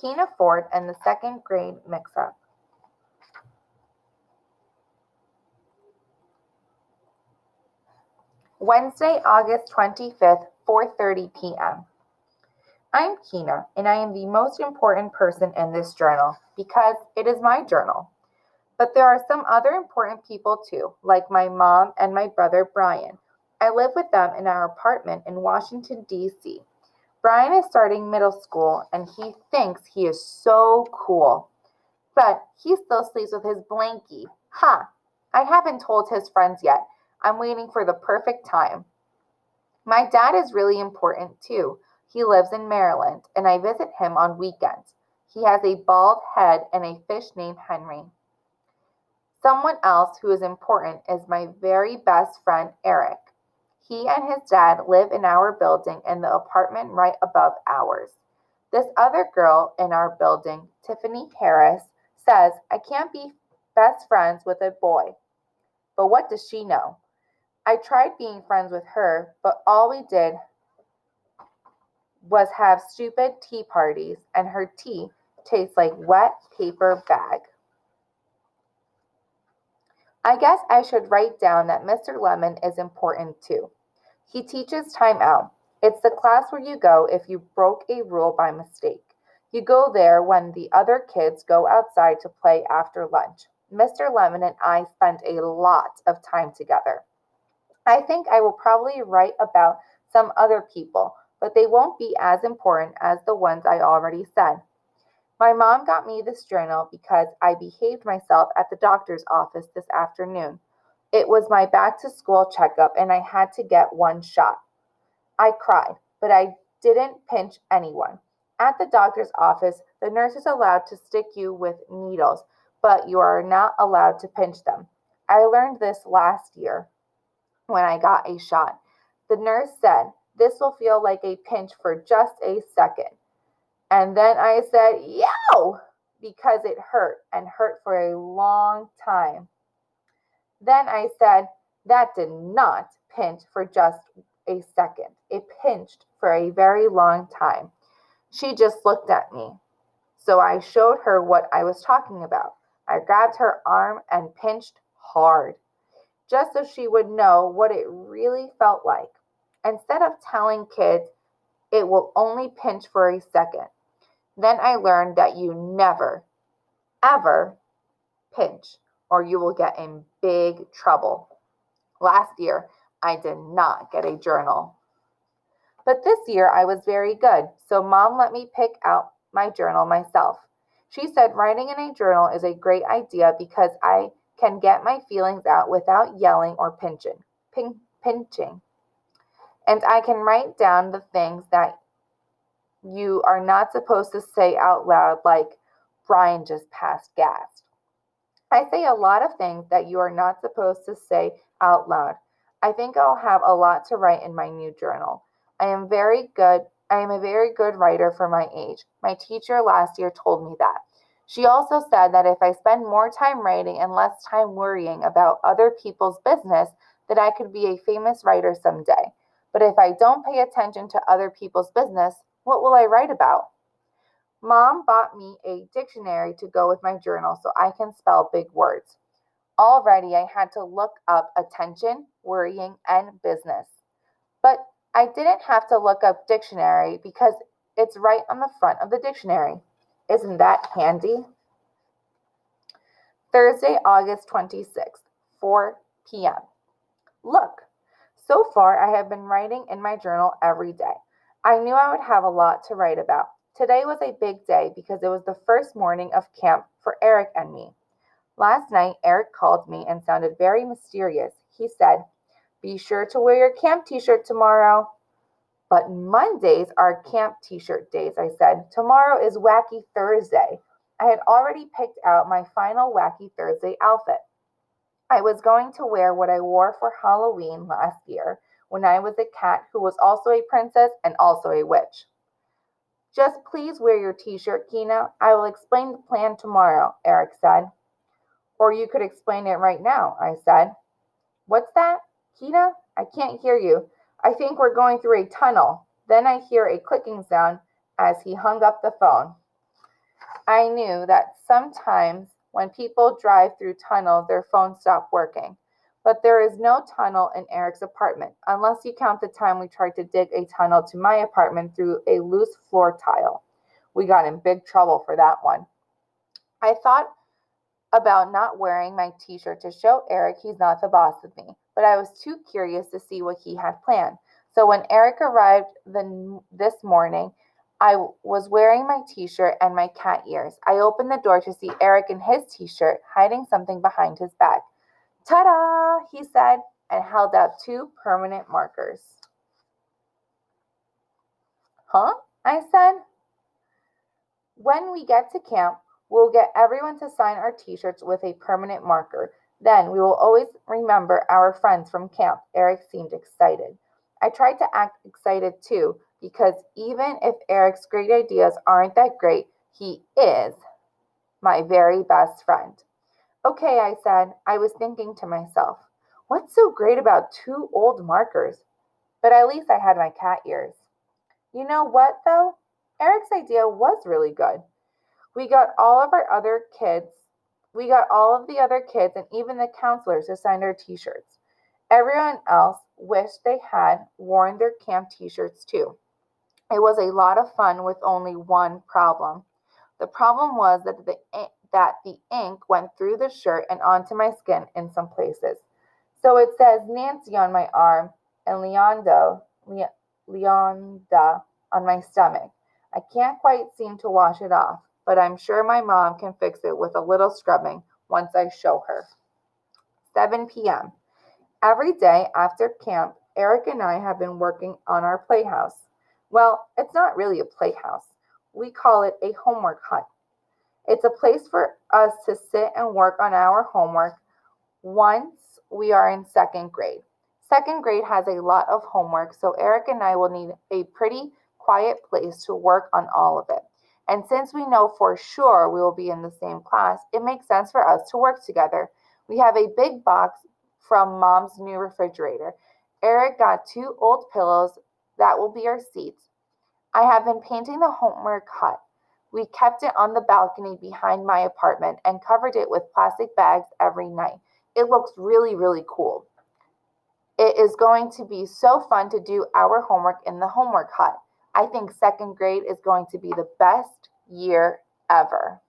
Keena Ford and the second grade mix-up. Wednesday, August 25th, 4:30 p.m. I'm Keena, and I am the most important person in this journal because it is my journal. But there are some other important people too, like my mom and my brother Brian. I live with them in our apartment in Washington, D.C. Brian is starting middle school and he thinks he is so cool. But he still sleeps with his blankie. Ha! I haven't told his friends yet. I'm waiting for the perfect time. My dad is really important too. He lives in Maryland and I visit him on weekends. He has a bald head and a fish named Henry. Someone else who is important is my very best friend Eric. He and his dad live in our building in the apartment right above ours. This other girl in our building, Tiffany Harris, says I can't be best friends with a boy. But what does she know? I tried being friends with her, but all we did was have stupid tea parties, and her tea tastes like wet paper bag. I guess I should write down that Mr. Lemon is important too. He teaches time out. It's the class where you go if you broke a rule by mistake. You go there when the other kids go outside to play after lunch. Mr. Lemon and I spend a lot of time together. I think I will probably write about some other people, but they won't be as important as the ones I already said. My mom got me this journal because I behaved myself at the doctor's office this afternoon. It was my back to school checkup and I had to get one shot. I cried, but I didn't pinch anyone. At the doctor's office, the nurse is allowed to stick you with needles, but you are not allowed to pinch them. I learned this last year when I got a shot. The nurse said, "This will feel like a pinch for just a second." And then I said, "Yow!" because it hurt and hurt for a long time. Then I said, "That did not pinch for just a second. It pinched for a very long time." She just looked at me. So I showed her what I was talking about. I grabbed her arm and pinched hard, just so she would know what it really felt like. Instead of telling kids it will only pinch for a second, then I learned that you never, ever pinch or you will get in big trouble. Last year, I did not get a journal. But this year I was very good, so mom let me pick out my journal myself. She said writing in a journal is a great idea because I can get my feelings out without yelling or pinching. And I can write down the things that you are not supposed to say out loud, like Brian just passed gas. I say a lot of things that you are not supposed to say out loud. I think I'll have a lot to write in my new journal. I am a very good writer for my age. My teacher last year told me that. She also said that if I spend more time writing and less time worrying about other people's business, that I could be a famous writer someday. But if I don't pay attention to other people's business, what will I write about? Mom bought me a dictionary to go with my journal so I can spell big words. Already I had to look up attention, worrying, and business. But I didn't have to look up dictionary because it's right on the front of the dictionary. Isn't that handy? Thursday, August 26th, 4 p.m. Look, so far I have been writing in my journal every day. I knew I would have a lot to write about. Today was a big day because it was the first morning of camp for Eric and me. Last night, Eric called me and sounded very mysterious. He said, "Be sure to wear your camp t-shirt tomorrow." "But Mondays are camp t-shirt days," I said. "Tomorrow is Wacky Thursday." I had already picked out my final Wacky Thursday outfit. I was going to wear what I wore for Halloween last year when I was a cat who was also a princess and also a witch. "Just please wear your t-shirt, Keena. I will explain the plan tomorrow," Eric said. "Or you could explain it right now," I said. "What's that? Keena? I can't hear you. I think we're going through a tunnel." Then I hear a clicking sound as he hung up the phone. I knew that sometimes when people drive through tunnels, their phones stop working. But there is no tunnel in Eric's apartment, unless you count the time we tried to dig a tunnel to my apartment through a loose floor tile. We got in big trouble for that one. I thought about not wearing my t-shirt to show Eric he's not the boss of me, but I was too curious to see what he had planned. So when Eric arrived this morning, I was wearing my t-shirt and my cat ears. I opened the door to see Eric in his t-shirt hiding something behind his back. Ta-da, he said, and held out two permanent markers. Huh? I said. When we get to camp, we'll get everyone to sign our t-shirts with a permanent marker. Then we will always remember our friends from camp. Eric seemed excited. I tried to act excited too, because even if Eric's great ideas aren't that great, he is my very best friend. Okay, I said. I was thinking to myself, what's so great about two old markers? But at least I had my cat ears. You know what, though? Eric's idea was really good. We got all of our other kids, we got all of the other kids and even the counselors to sign our t-shirts. Everyone else wished they had worn their camp t-shirts too. It was a lot of fun with only one problem. The problem was that the ink went through the shirt and onto my skin in some places. So it says Nancy on my arm and Leonda on my stomach. I can't quite seem to wash it off, but I'm sure my mom can fix it with a little scrubbing once I show her. 7 p.m. Every day after camp, Eric and I have been working on our playhouse. Well, it's not really a playhouse. We call it a homework hut. It's a place for us to sit and work on our homework once we are in second grade. Second grade has a lot of homework, so Eric and I will need a pretty quiet place to work on all of it. And since we know for sure we will be in the same class, it makes sense for us to work together. We have a big box from Mom's new refrigerator. Eric got two old pillows that will be our seats. I have been painting the homework hut. We kept it on the balcony behind my apartment and covered it with plastic bags every night. It looks really, really cool. It is going to be so fun to do our homework in the homework hut. I think second grade is going to be the best year ever.